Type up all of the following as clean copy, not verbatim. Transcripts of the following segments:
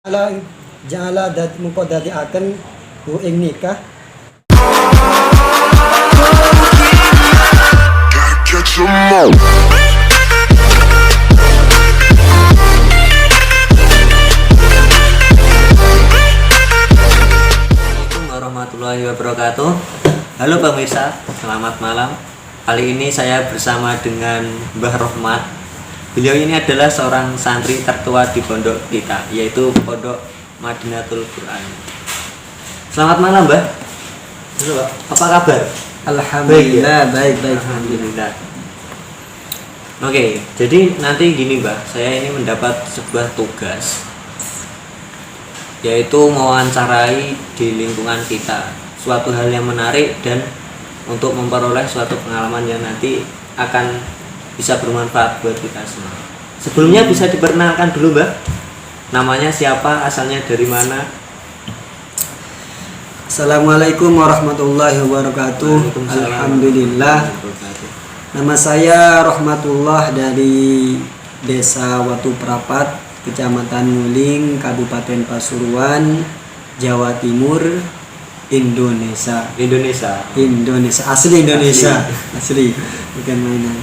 Ala jala dat mupo dadi akan ku ing nikah. Catch 'em all. Assalamualaikum warahmatullahi wabarakatuh. Halo pemirsa, selamat malam. Kali ini saya bersama dengan Mbah Rohmat. Beliau ini adalah seorang santri tertua di pondok kita, yaitu Pondok Madinatul Quran. Selamat malam, Mbah. Halo, Mbak. Apa kabar? Alhamdulillah, baik. Alhamdulillah. Oke, jadi nanti gini, Mbah. Saya ini mendapat sebuah tugas, yaitu mewawancarai di lingkungan kita suatu hal yang menarik dan untuk memperoleh suatu pengalaman yang nanti akan bisa bermanfaat buat kita semua. Sebelumnya bisa diperkenalkan dulu, Mbak. Namanya siapa, asalnya dari mana? Assalamualaikum warahmatullahi wabarakatuh. Waalaikumsalam. Alhamdulillah. Nama saya Rohmatullah dari Desa Watu Prapat, Kecamatan Nguling, Kabupaten Pasuruan, Jawa Timur, Indonesia. Asli Indonesia. Asli. Bukan mainan.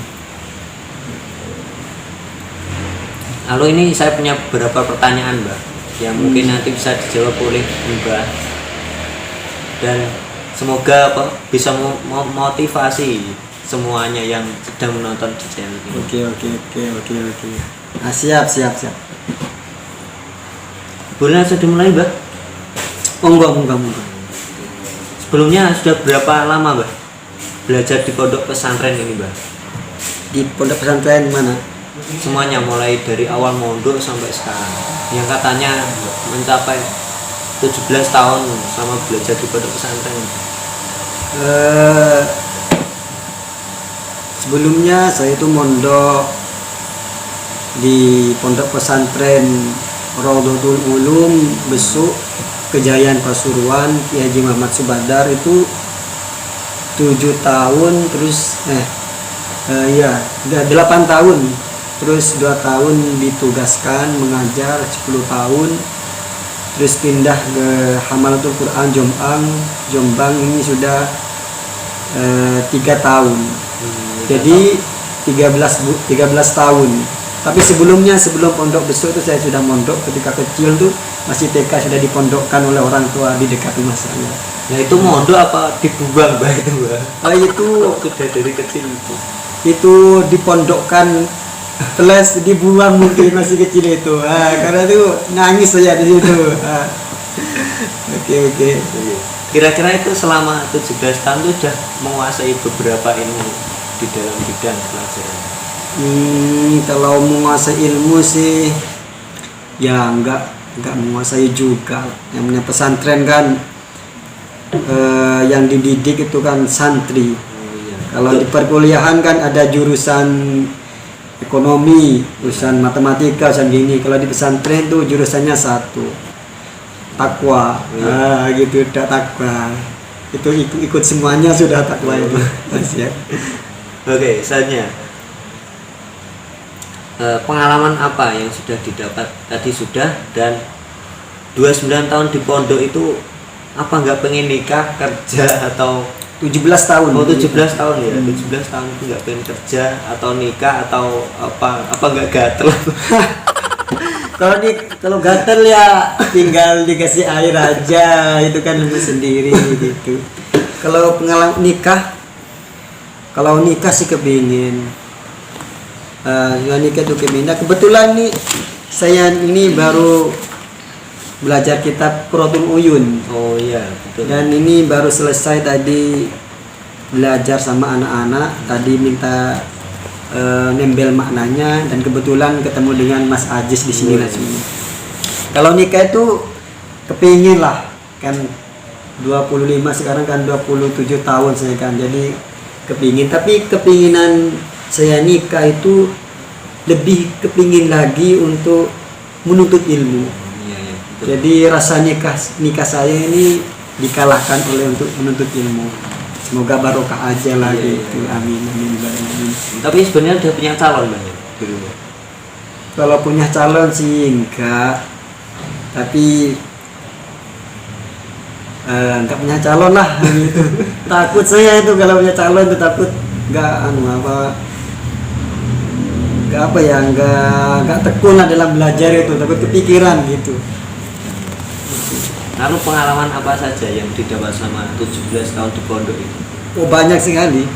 Lalu ini saya punya beberapa pertanyaan, Mbak, yang mungkin nanti bisa dijawab oleh Mbak, dan semoga bisa memotivasi semuanya yang sedang menonton di channel ini. Oke. Nah, siap. Boleh langsung dimulai, Mbak? Monggo. Sebelumnya sudah berapa lama, Mbak, belajar di pondok pesantren ini, Mbak? Di pondok pesantren mana? Semuanya mulai dari awal mondok sampai sekarang, yang katanya mencapai 17 tahun selama belajar di pondok pesantren. Sebelumnya saya itu mondok di pondok pesantren Raudhatul Ulum Besuk Kejayaan Pasuruan, Ki Haji Muhammad Subadar, itu 7 tahun, terus 8 tahun, terus 2 tahun ditugaskan mengajar 10 tahun, terus pindah ke Hamalatul Quran Jombang, ini sudah 3 tahun. Jadi 13 tahun. Tapi sebelum pondok besok itu saya sudah mondok ketika kecil tuh, masih TK sudah dipondokkan oleh orang tua di dekat rumah saya. Nah, itu mondok apa dibuang, Mbak, itu, Mbak? Itu Sudah dari kecil itu. Itu dipondokkan plus dibuang mungkin masih kecil itu. Karena itu nangis saya di situ. Oke. Kira-kira itu selama 17 tahun itu sudah menguasai beberapa ilmu di dalam bidang pelajaran. Kalau menguasai ilmu sih ya enggak menguasai juga. Yang punya pesantren kan yang dididik itu kan santri. Kalau di perkuliahan kan ada jurusan ekonomi, jurusan matematika, jurusan gini. Kalau di pesantren tuh jurusannya satu, takwa. Gitu, udah takwa. Itu ikut semuanya sudah takwa itu. Ya. Oke, selanjutnya. Pengalaman apa yang sudah didapat tadi sudah, dan 29 tahun di pondok itu apa nggak pengen nikah, kerja, atau 17 tahun. 17 tahun ya. 17 tahun itu nggak pengen kerja atau nikah atau apa nggak gatel? Kalau gatel ya tinggal dikasih air aja, itu kan lebih sendiri gitu. Kalau pengalaman nikah sih kepingin. Nikah tuh kepingin. Nah, kebetulan nih saya ini baru belajar kitab Qurratul Uyun. Oh iya, betul. Dan ini baru selesai tadi belajar sama anak-anak. Tadi minta nembel maknanya, dan kebetulan ketemu dengan Mas Ajis di sini langsung. Kalau nikah itu kepingin lah, kan 25 sekarang kan 27 tahun saya kan, jadi kepingin. Tapi kepinginan saya nikah itu lebih kepingin lagi untuk menuntut ilmu. Iya, betul. Jadi rasa nikah saya ini dikalahkan oleh untuk menuntut ilmu. Semoga barokah aja lah gitu. Amin. Tapi sebenarnya udah punya calon, Bang, dulu. Kalau punya calon sih enggak. tapi nggak punya calon lah gitu. Takut saya itu kalau punya calon itu, takut nggak nggak tekun lah dalam belajar itu, takut kepikiran gitu. Lalu pengalaman apa saja yang didapat selama 17 tahun di pondok itu? Oh, banyak sekali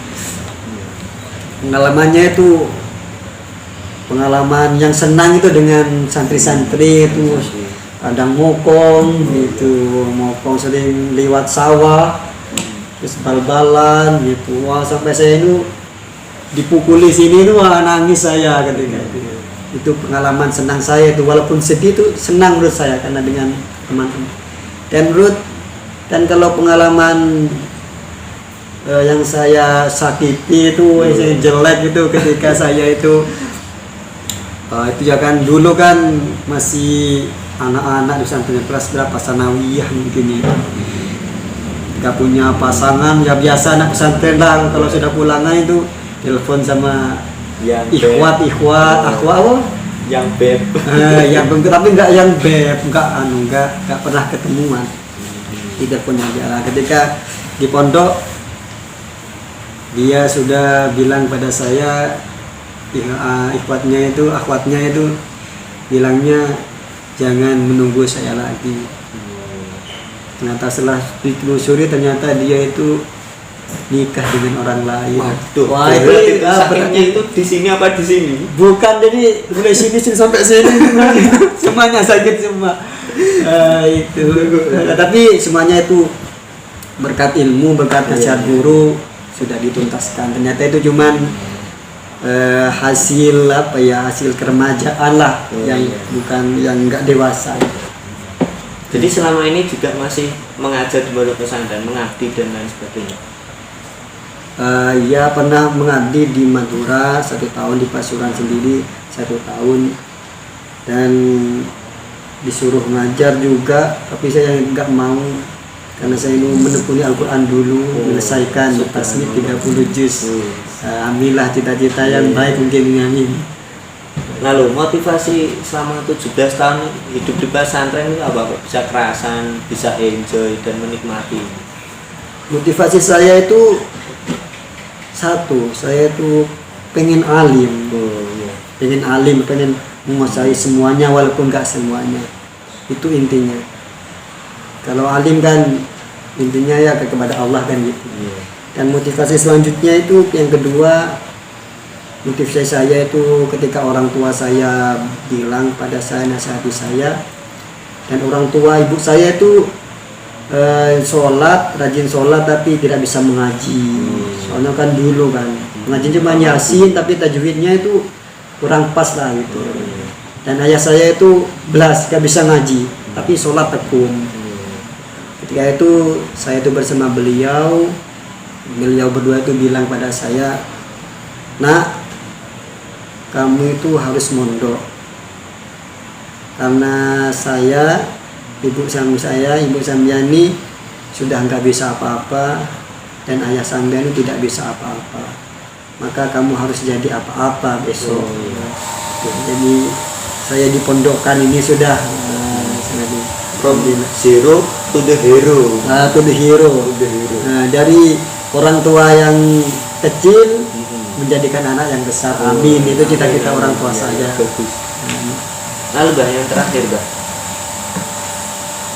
pengalamannya itu. Pengalaman yang senang itu dengan santri-santri itu, kadang mokong gitu, mokong sering lewat sawah, terus bal-balan gitu. Wah, sampai saya itu dipukuli sini itu, wah, nangis saya ketika itu. Pengalaman senang saya itu, walaupun sedih itu senang menurut saya karena dengan teman-teman. Dan kalau pengalaman yang saya sakiti itu, yang saya jelek itu ketika saya itu ya kan, dulu kan masih anak-anak di pesantren kelas berapa, sanawiyah mungkin ya, nggak punya pasangan ya, biasa anak pesantren lah, kalau sudah pulangan itu telepon sama Yang ikhwat apa yang beb. yang tapi nggak yang beb, nggak pernah ketemuan, tidak punya jalan. Ketika di pondok dia sudah bilang pada saya, akhwatnya itu bilangnya jangan menunggu saya lagi. Ternyata setelah ditelusuri, ternyata dia itu nikah dengan orang lain. Wah, itu sakitnya itu di sini apa di sini? Bukan, jadi mulai sini sampai sini semuanya sakit semua. Itu. Tapi semuanya itu berkat ilmu, berkat nasihat guru sudah dituntaskan. Ternyata itu cuman hasil keremajaan lah, yang bukan, yang enggak dewasa. Jadi selama ini juga masih mengajar di pondok pesantren, mengabdi dan lain sebagainya. Ya, pernah mengabdi di Madura 1 tahun, di Pasuruan sendiri 1 tahun, dan disuruh ngajar juga, tapi saya nggak mau karena saya mau menekuni Al-Quran dulu, menyelesaikan tasnif 30 juz. Ambillah cita-cita yang baik mungkin, amin. Lalu motivasi selama 17 tahun hidup di pesantren itu apa? Bisa kerasan, bisa enjoy dan menikmati. Motivasi saya itu satu, saya itu pengen alim, pengen menguasai semuanya walaupun nggak semuanya. Itu intinya. Kalau alim kan intinya ya kepada Allah kan gitu. Dan motivasi selanjutnya itu yang kedua, motivasi saya itu ketika orang tua saya bilang pada saya, nasihati saya, dan orang tua ibu saya itu rajin sholat tapi tidak bisa mengaji. Soalnya kan dulu kan mengaji cuma Yasin, tapi tajwidnya itu kurang pas lah gitu. Dan ayah saya itu gak bisa ngaji tapi sholat tekun. Ketika itu saya itu bersama beliau berdua itu bilang pada saya, "Nak, kamu itu harus mondok, karena ibu Sambiani sudah nggak bisa apa-apa dan ayah Sambiani tidak bisa apa-apa, maka kamu harus jadi apa-apa besok." Jadi saya dipondokkan ini sudah From zero to the hero. Nah, dari orang tua yang kecil menjadikan anak yang besar. Amin. Itu cita-cita orang tua saya. Bagus. Lalu Mbak, yang terakhir Mbak,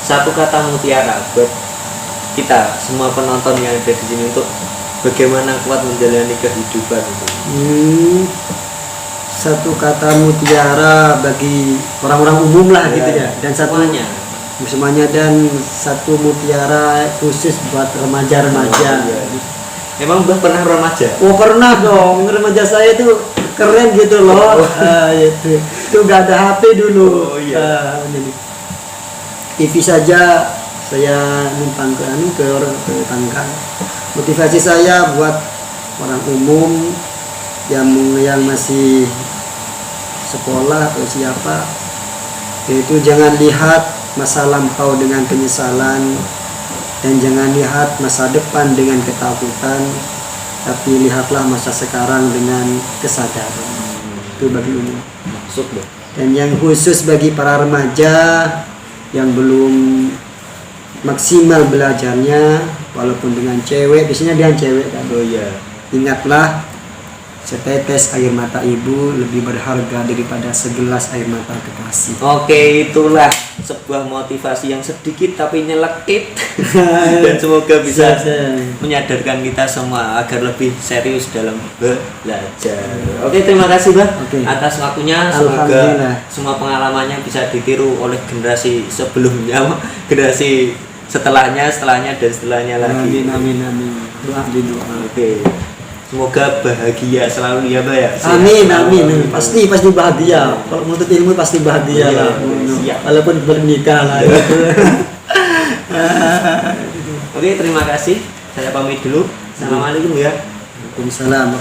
satu kata mutiara buat kita semua penonton yang ada di sini untuk bagaimana kuat menjalani kehidupan itu. Satu kata mutiara bagi orang-orang umum lah gitu ya. Dan semuanya, dan satu mutiara khusus buat remaja-remaja. Emang Mbak pernah remaja? Oh, pernah dong. Remaja saya itu keren gitu loh. Itu gak ada HP dulu. TV saja saya numpang ke tangga. Motivasi saya buat orang umum yang masih sekolah atau siapa, yaitu jangan lihat masa lampau dengan penyesalan, dan jangan lihat masa depan dengan ketakutan, tapi lihatlah masa sekarang dengan kesadaran. Itu bagi umum. Maksud Mbak. Dan yang khusus bagi para remaja, yang belum maksimal belajarnya, walaupun dengan cewek, biasanya dia cewek kan. Oh iya. Ingatlah, setetes air mata ibu lebih berharga daripada segelas air mata kekasih. Oke, itulah sebuah motivasi yang sedikit tapi nyelekit dan semoga bisa menyadarkan kita semua agar lebih serius dalam belajar. Oke, terima kasih Bah Oke. atas waktunya. Semoga Alhamdulillah. semua pengalamannya bisa ditiru oleh generasi sebelumnya, generasi setelahnya dan setelahnya lagi. Amin. Doa di doa. Oke. Semoga bahagia selalu ya, Mbak ya. Sehat Amin. selalu. Pasti bahagia. Kalau menuntut ilmu pasti bahagia Iya, lah. siap. Walaupun belum nikah lah. Oke, terima kasih. Saya pamit dulu. Assalamualaikum ya. Waalaikumsalam.